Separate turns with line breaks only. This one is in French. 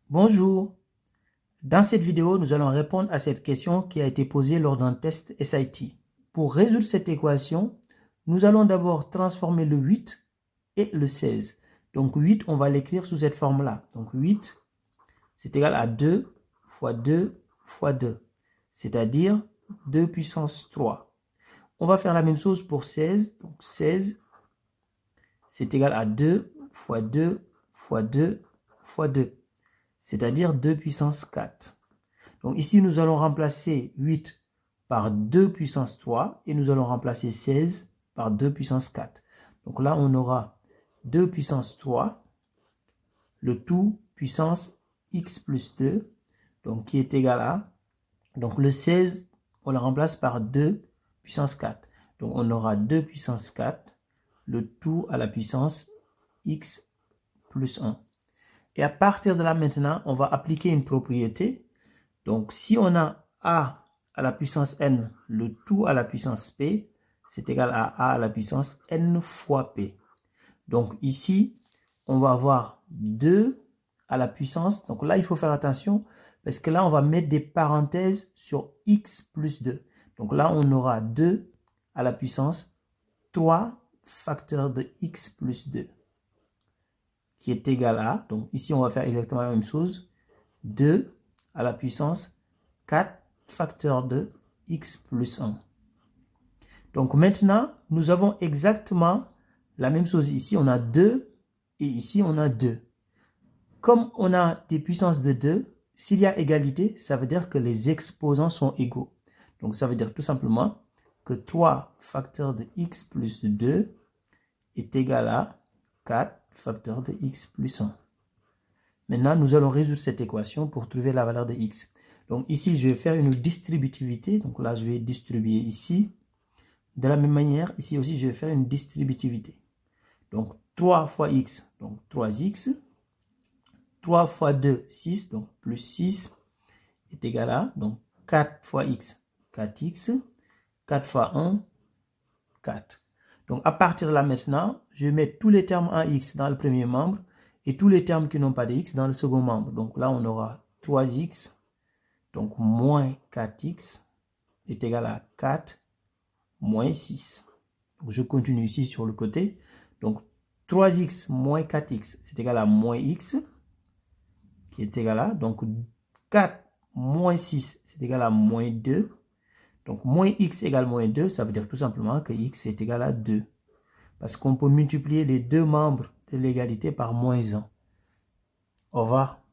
Bonjour, dans cette vidéo, nous allons répondre à cette question qui a été posée lors d'un test SAT. Pour résoudre cette équation, nous allons d'abord transformer le 8 et le 16. Donc 8, on va l'écrire sous cette forme-là. Donc 8, c'est égal à 2 fois 2 fois 2, c'est-à-dire 2 puissance 3. On va faire la même chose pour 16. Donc 16, c'est égal à 2 fois 2 fois 2 fois 2. C'est-à-dire 2 puissance 4. Donc ici, nous allons remplacer 8 par 2 puissance 3 et nous allons remplacer 16 par 2 puissance 4. Donc là, on aura 2 puissance 3, le tout puissance x plus 2, donc qui est égal à, donc le 16, on le remplace par 2 puissance 4. Donc on aura 2 puissance 4, le tout à la puissance x plus 1. Et à partir de là maintenant, on va appliquer une propriété. Donc si on a a à la puissance n, le tout à la puissance p, c'est égal à la puissance n fois p. Donc ici, on va avoir 2 à la puissance. Donc là, il faut faire attention parce que là, on va mettre des parenthèses sur x plus 2. Donc là, on aura 2 à la puissance 3 facteur de x plus 2. Qui est égal à, donc ici on va faire exactement la même chose, 2 à la puissance 4 facteur de x plus 1. Donc maintenant, nous avons exactement la même chose ici, on a 2 et ici on a 2. Comme on a des puissances de 2, s'il y a égalité, ça veut dire que les exposants sont égaux. Donc ça veut dire tout simplement que 3 facteur de x plus 2 est égal à 4 facteur de x plus 1. Maintenant, nous allons résoudre cette équation pour trouver la valeur de x. Donc ici, je vais faire une distributivité. Donc là, je vais distribuer ici. De la même manière, ici aussi, je vais faire une distributivité. Donc 3 fois x, donc 3x. 3 fois 2, 6, donc plus 6 est égal à, donc 4 fois x, 4x. 4 fois 1, 4. Donc à partir de là maintenant, je vais mettre tous les termes en x dans le premier membre et tous les termes qui n'ont pas de x dans le second membre. Donc là, on aura 3x, donc moins 4x est égal à 4 moins 6. Donc je continue ici sur le côté. Donc 3x moins 4x, c'est égal à moins x, qui est égal à, donc 4 moins 6, c'est égal à moins 2. Donc, moins x égale moins 2, ça veut dire tout simplement que x est égal à 2. Parce qu'on peut multiplier les deux membres de l'égalité par moins 1. Au revoir.